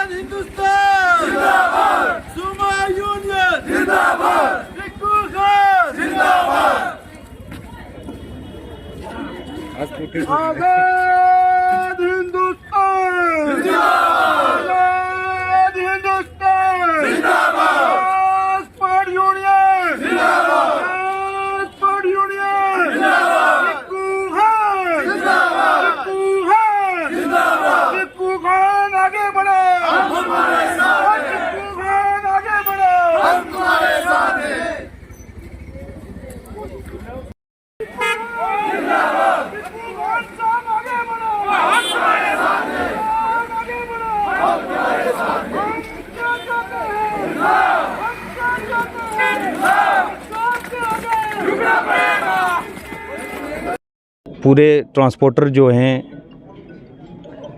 हिंदुस्तान जिंदाबाद, सुमा यूनियन जिंदाबाद, रिक्कू खान जिंदाबाद। आजाद हिंदुस्तान जिंदाबाद, आजाद हिंदुस्तान जिंदाबाद, ट्रांसपोर्ट यूनियन जिंदाबाद, ट्रांसपोर्ट यूनियन जिंदाबाद, रिक्कू खान जिंदाबाद, रिक्कू खान जिंदाबाद, रिक्कू खान आगे बढ़ो, हम तुम्हारे साथ हैं, रिक्कू खान आगे बढ़ो, हम तुम्हारे साथ हैं। पूरे ट्रांसपोर्टर जो हैं,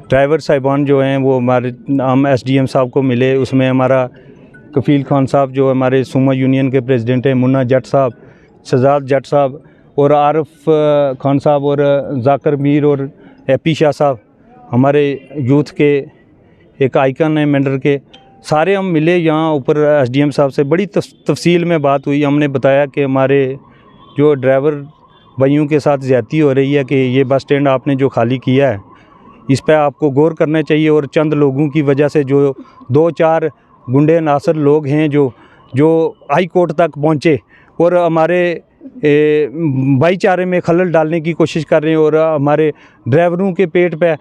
ड्राइवर साहिबान जो हैं, वो हमारे हम एसडीएम साहब को मिले। उसमें हमारा कफील खान साहब जो हमारे सुमा यूनियन के प्रेसिडेंट हैं, मुन्ना जट साहब, शहजाद जट साहब और आरिफ खान साहब और जाकर मीर और हैप्पी शाह साहब, हमारे यूथ के एक आइकन हैं मेंढर के। सारे हम मिले यहाँ ऊपर एसडीएम साहब से, बड़ी तफसील में बात हुई। हमने बताया कि हमारे जो ड्राइवर भाइयों के साथ ज़्यादती हो रही है कि ये बस स्टैंड आपने जो खाली किया है इस पर आपको गौर करना चाहिए। और चंद लोगों की वजह से जो 2-4 गुंडे नासर लोग हैं जो हाई कोर्ट तक पहुँचे और हमारे भाईचारे में खलल डालने की कोशिश कर रहे हैं और हमारे ड्राइवरों के पेट पे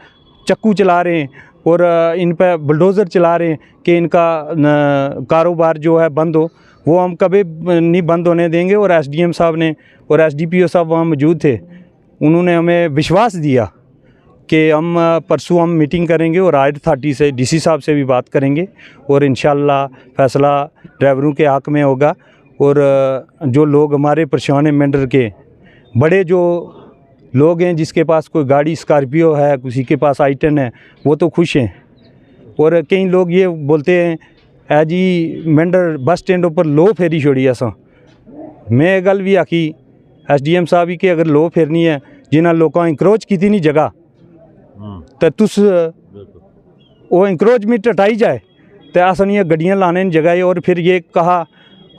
चक्कू चला रहे हैं और इन पर बुलडोज़र चला रहे हैं कि इनका कारोबार जो है बंद हो। वो हम कभी नहीं बंद होने देंगे। और एसडीएम साहब ने और एसडीपीओ साहब वहाँ मौजूद थे, उन्होंने हमें विश्वास दिया कि हम परसों हम मीटिंग करेंगे और आयड अथॉरिटी से, डीसी साहब से भी बात करेंगे और इंशाल्लाह फ़ैसला ड्राइवरों के हक़ में होगा। और जो लोग हमारे परेशान हैं मेंढर के, बड़े जो लोग हैं जिसके पास कोई गाड़ी स्कॉर्पियो है, किसी के पास I-10 है, वो तो खुश हैं। और कई लोग ये बोलते हैं है जी मेंढर बस स्टैंड पर लो फेरी छोड़ी असा। मैं गल भी आखी एसडीएम साहब ही कि अगर लो फेरनी है जिन्हें लोगों इंक्रोच की नहीं जगह तो तुस वो इंक्रोचमेंट हटाई जाए तो असनिया गड्डियाँ लाने की जगह है। और फिर ये कहा,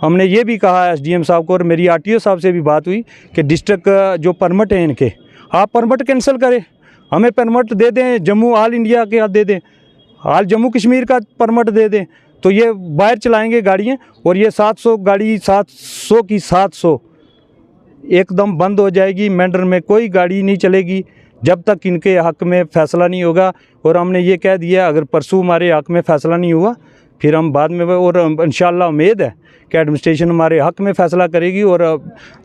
हमने ये भी कहा एसडीएम साहब को और मेरी आरटीओ साहब से भी बात हुई कि डिस्ट्रिक्ट जो परमिट हैं इनके, आप परमिट कैंसिल करें, हमें परमिट दे दें, जम्मू ऑल इंडिया के आप दे दें, ऑल जम्मू कश्मीर का परमिट दे दें, तो ये बाहर चलाएंगे गाड़ियाँ। और ये 700 गाड़ी 700 की 700 एकदम बंद हो जाएगी। मेंढर में कोई गाड़ी नहीं चलेगी जब तक इनके हक़ में फ़ैसला नहीं होगा। और हमने ये कह दिया अगर परसों हमारे हक़ में फ़ैसला नहीं हुआ फिर हम बाद में, और इंशाल्लाह उम्मीद है कि एडमिनिस्ट्रेशन हमारे हक़ में फ़ैसला करेगी और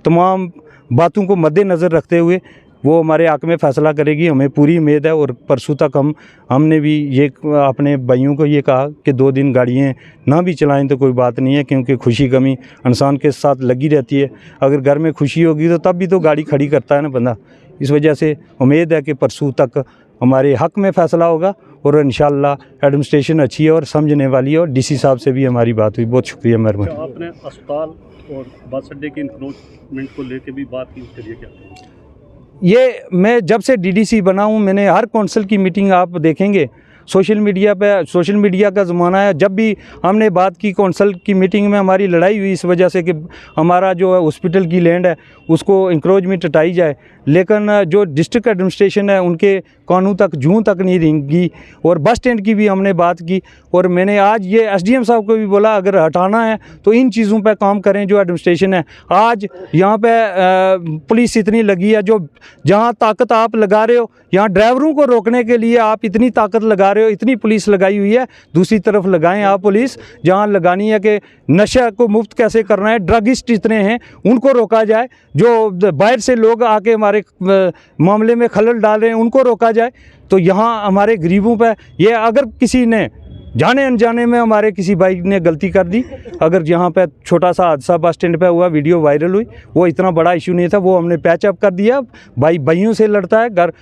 तमाम बातों को मद्देनज़र रखते हुए वो हमारे हक़ में फ़ैसला करेगी, हमें पूरी उम्मीद है। और परसों तक हमने भी ये अपने भाइयों को ये कहा कि 2 दिन गाड़ियाँ ना भी चलाएं तो कोई बात नहीं है, क्योंकि खुशी गमी इंसान के साथ लगी रहती है। अगर घर में खुशी होगी तो तब भी तो गाड़ी खड़ी करता है ना बंदा। इस वजह से उम्मीद है कि परसों तक हमारे हक़ में फ़ैसला होगा और इंशाल्लाह एडमिनिस्ट्रेशन अच्छी है और समझने वाली है। और डीसी साहब से भी हमारी बात हुई, बहुत शुक्रिया, मेहरबानी। आपने अस्पताल और बस अड्डे के इंक्रोचमेंट को लेकर भी बात की, उसके लिए क्या? ये मैं जब से डीडीसी बना हूँ मैंने हर कौंसिल की मीटिंग आप देखेंगे सोशल मीडिया का ज़माना है। जब भी हमने बात की कौंसिल की मीटिंग में हमारी लड़ाई हुई इस वजह से कि हमारा जो है हॉस्पिटल की लैंड है उसको इंक्रोचमेंट हटाई जाए, लेकिन जो डिस्ट्रिक्ट एडमिनिस्ट्रेशन है उनके कानून तक जूं तक नहीं रेंगी। और बस स्टैंड की भी हमने बात की और मैंने आज ये एसडीएम साहब को भी बोला अगर हटाना है तो इन चीज़ों पर काम करें जो एडमिनिस्ट्रेशन है। आज यहाँ पे पुलिस इतनी लगी है, जो जहाँ ताकत आप लगा रहे हो यहाँ ड्राइवरों को रोकने के लिए आप इतनी ताकत लगा रहे हो, इतनी पुलिस लगाई हुई है, दूसरी तरफ लगाएं आप पुलिस जहाँ लगानी है कि नशा को मुफ्त कैसे करना है, ड्रगिस्ट इतने हैं उनको रोका जाए, जो बाहर से लोग आके हमारे मामले में खलल डाल रहे हैं उनको रोका जाए। तो यहाँ हमारे गरीबों पे ये अगर किसी ने जाने अनजाने में हमारे किसी भाई ने गलती कर दी, अगर यहाँ पे छोटा सा हादसा बस स्टैंड पे हुआ, वीडियो वायरल हुई, वो इतना बड़ा इशू नहीं था, वो हमने पैच अप कर दिया। भाई भाइयों से लड़ता है, घर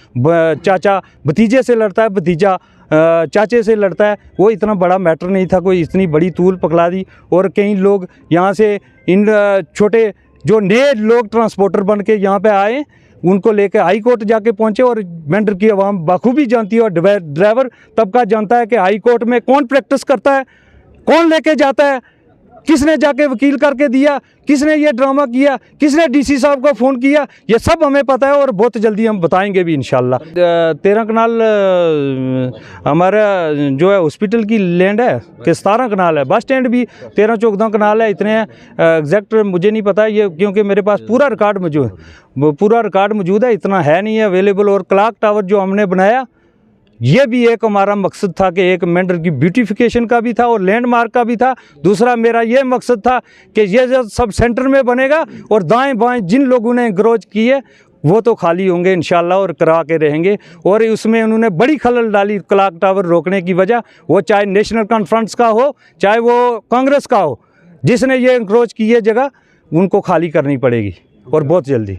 चाचा भतीजे से लड़ता है, भतीजा चाचे से लड़ता है, वो इतना बड़ा मैटर नहीं था, कोई इतनी बड़ी तूल पकड़ा दी। और कई लोग यहाँ से इन छोटे जो नए लोग ट्रांसपोर्टर बन के यहाँ पे आए, उनको लेके हाई कोर्ट जाके पहुँचे। और मेंढर की आवाम बखूबी जानती है और ड्राइवर तबका जानता है कि हाई कोर्ट में कौन प्रैक्टिस करता है, कौन लेके जाता है, किसने जाके वकील करके दिया, किसने ये ड्रामा किया, किसने डीसी साहब को फ़ोन किया, ये सब हमें पता है और बहुत जल्दी हम बताएंगे भी इंशाल्लाह। 13 कनाल हमारा जो है हॉस्पिटल की लैंड है कि 17 कनाल है, बस स्टैंड भी 13-14 कनाल है, इतने एग्जैक्ट मुझे नहीं पता ये, क्योंकि मेरे पास पूरा रिकॉर्ड मौजूद है, इतना है नहीं है अवेलेबल। और क्लॉक टावर जो हमने बनाया, ये भी एक हमारा मकसद था कि एक मेंढर की ब्यूटिफिकेशन का भी था और लैंडमार्क का भी था। दूसरा मेरा ये मकसद था कि ये जो सब सेंटर में बनेगा और दाएं बाएं जिन लोगों ने इंक्रोच किए वो तो खाली होंगे इंशाल्लाह और करा के रहेंगे। और उसमें उन्होंने बड़ी खलल डाली क्लॉक टावर रोकने की वजह, वो चाहे नेशनल कॉन्फ्रेंस का हो, चाहे वो कांग्रेस का हो, जिसने ये इंक्रोच की है जगह, उनको खाली करनी पड़ेगी और बहुत जल्दी।